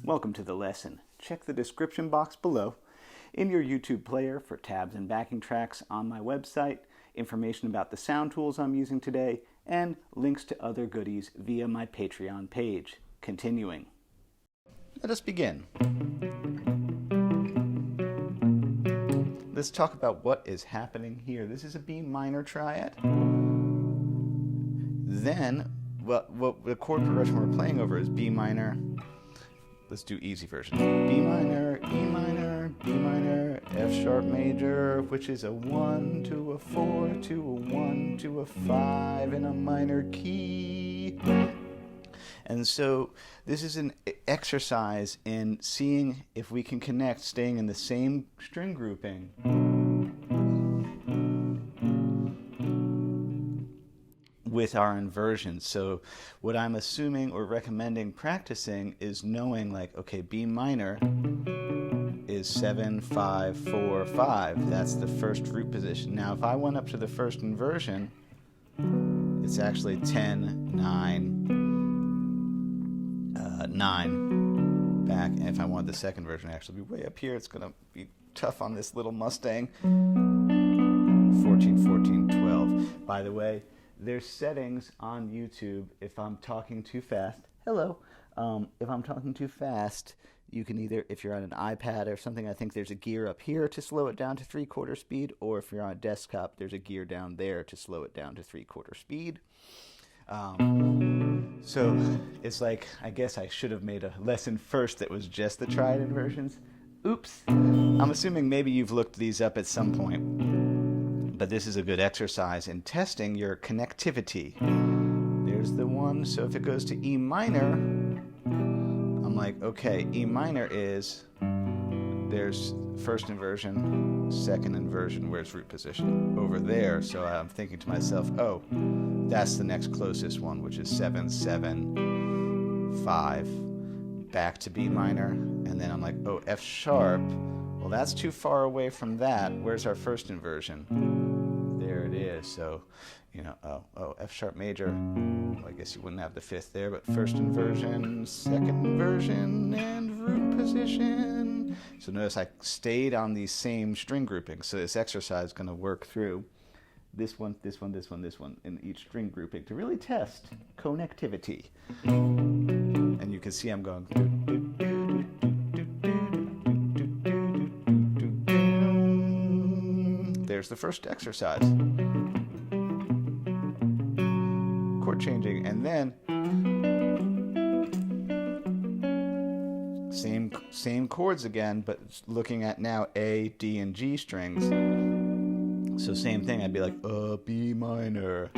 Welcome to the lesson. Check the description box below in your YouTube player for tabs and backing tracks on my website, information about the sound tools I'm using today, and links to other goodies via my Patreon page. Continuing. Let us begin. Let's talk about what is happening here. This is a B minor triad. Then, what the chord progression we're playing over is B minor. Let's do easy version. B minor, E minor, B minor, F sharp major, which is a 1 to a 4 to a 1 to a 5 in a minor key. And so this is an exercise in seeing if we can connect, staying in the same string grouping, with our inversions. So what I'm assuming or recommending practicing is knowing, like, okay, B minor is 7, 5, 4, 5. That's the first root position. Now if I went up to the first inversion, it's actually 10, 9 back. And if I want the second version to actually be way up here, it's going to be tough on this little Mustang. 14, 14, 12. By the way, there's settings on YouTube if I'm talking too fast. Hello. If I'm talking too fast, you can either, if you're on an iPad or something, I think there's a gear up here to slow it down to 3/4 speed, or if you're on a desktop, there's a gear down there to slow it down to 3/4 speed. So it's like, I guess I should have made a lesson first that was just the triad inversions. Oops. I'm assuming maybe you've looked these up at some point, but this is a good exercise in testing your connectivity. There's the one, so if it goes to E minor, I'm like, okay, E minor is, there's first inversion, second inversion, where's root position? Over there, so I'm thinking to myself, oh, that's the next closest one, which is 7, 7, 5, back to B minor, and then I'm like, oh, F sharp, well, that's too far away from that, where's our first inversion? There it is. So, you know, oh, F sharp major. Well, I guess you wouldn't have the fifth there, but first inversion, second inversion, and root position. So notice I stayed on these same string groupings. So this exercise is going to work through this one, this one, this one, this one in each string grouping to really test connectivity. And you can see I'm going. There's the first exercise. Chord changing, and then same chords again, but looking at now A, D, and G strings. So same thing, I'd be like, B minor,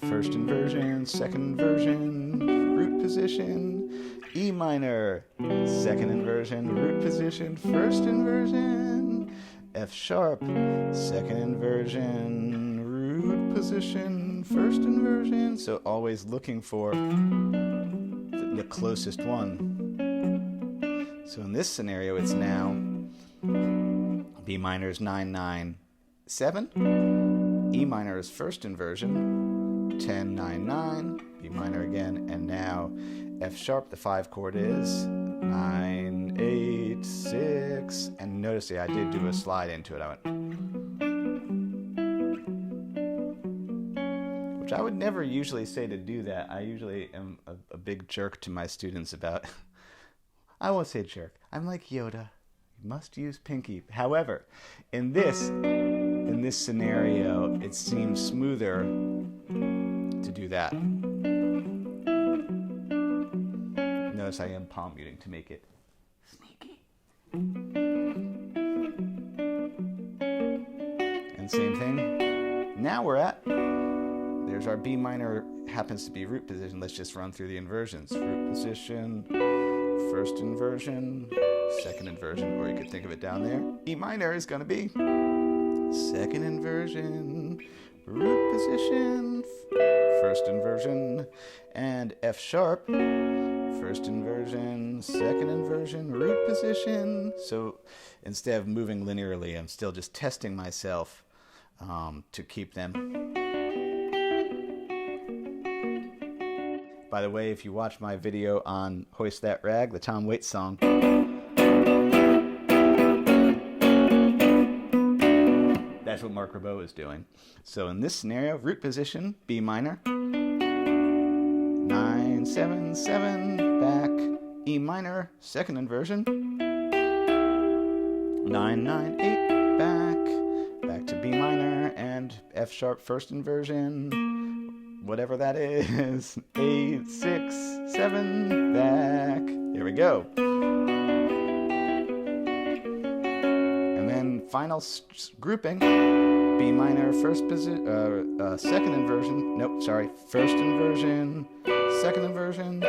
first inversion, second inversion, root position, E minor, second inversion, root position, first inversion, F sharp, second inversion, root position, first inversion. So always looking for the closest one. So in this scenario, it's now B minor is 9, 9, 7. E minor is first inversion, 10, 9, 9. B minor again, and now F sharp, the 5 chord is 9, 8, 6, and notice I did do a slide into it. I went, which I would never usually say to do that. I usually am a big jerk to my students about, I won't say jerk, I'm like Yoda, you must use pinky. However, in this scenario, it seems smoother to do that. Notice I am palm muting to make it sneaky. And same thing. Now we're at, there's our B minor, happens to be root position. Let's just run through the inversions. Root position, first inversion, second inversion, or you could think of it down there. E minor is going to be second inversion, root position, first inversion, and F sharp, first inversion, second inversion, root position. So instead of moving linearly, I'm still just testing myself to keep them. By the way, if you watch my video on Hoist That Rag, the Tom Waits song, that's what Mark Ribot is doing. So in this scenario, root position, B minor, 9, 7, 7, back, E minor, second inversion, 9, 9, 8, back to B minor, and F sharp first inversion, whatever that is, 8, 6, 7, back. Here we go. And then final grouping, B minor, first position, second inversion, nope, sorry, first inversion, second inversion,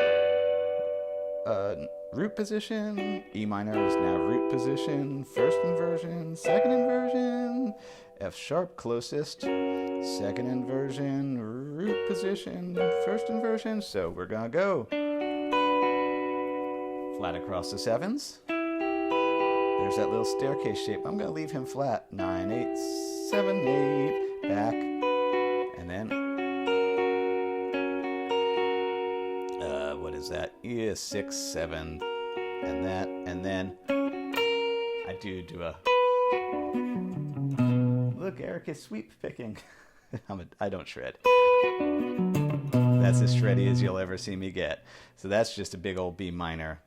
root position, E minor is now root position, first inversion, second inversion, F sharp closest, second inversion, root position, first inversion. So we're gonna go flat across the sevens. There's that little staircase shape. I'm gonna leave him flat. 9, 8, 7, 8, back, and then what is that? Yeah, 6, 7, and that, and then I do a. Look, Eric is sweep picking. I don't shred. That's as shreddy as you'll ever see me get. So that's just a big old B minor.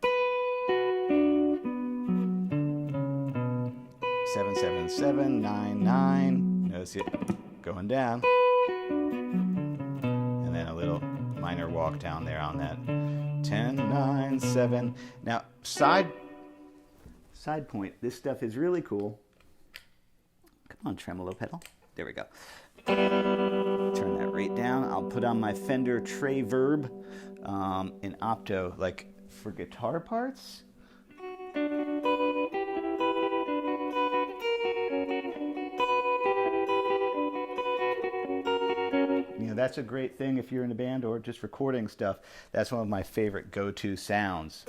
7, 7, 7, 9, 9. Notice it going down. And then a little minor walk down there on that. 10, 9, 7. Now, side point. This stuff is really cool. Come on, tremolo pedal. There we go. Turn that right down. I'll put on my Fender Triad in opto, like for guitar parts. You know, that's a great thing if you're in a band or just recording stuff. That's one of my favorite go-to sounds.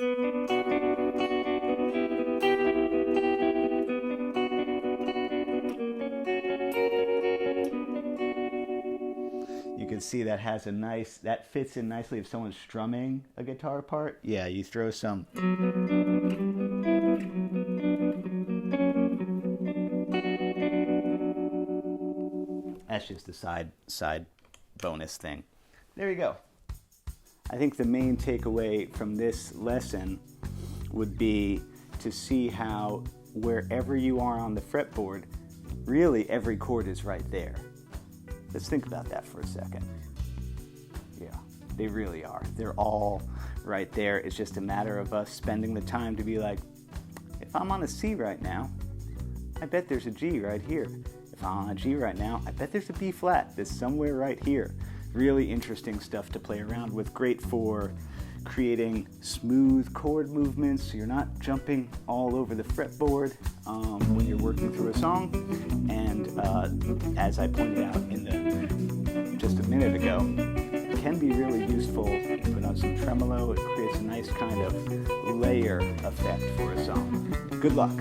You can see that has a nice, that fits in nicely if someone's strumming a guitar part. Yeah, you throw some. That's just a side bonus thing. There you go. I think the main takeaway from this lesson would be to see how wherever you are on the fretboard, really every chord is right there. Let's think about that for a second. Yeah, they really are. They're all right there. It's just a matter of us spending the time to be like, if I'm on a C right now, I bet there's a G right here. If I'm on a G right now, I bet there's a B flat that's somewhere right here. Really interesting stuff to play around with. Great for creating smooth chord movements so you're not jumping all over the fretboard when you're working through a song. And as I pointed out just a minute ago, it can be really useful. You put on some tremolo, it creates a nice kind of layer effect for a song. Good luck.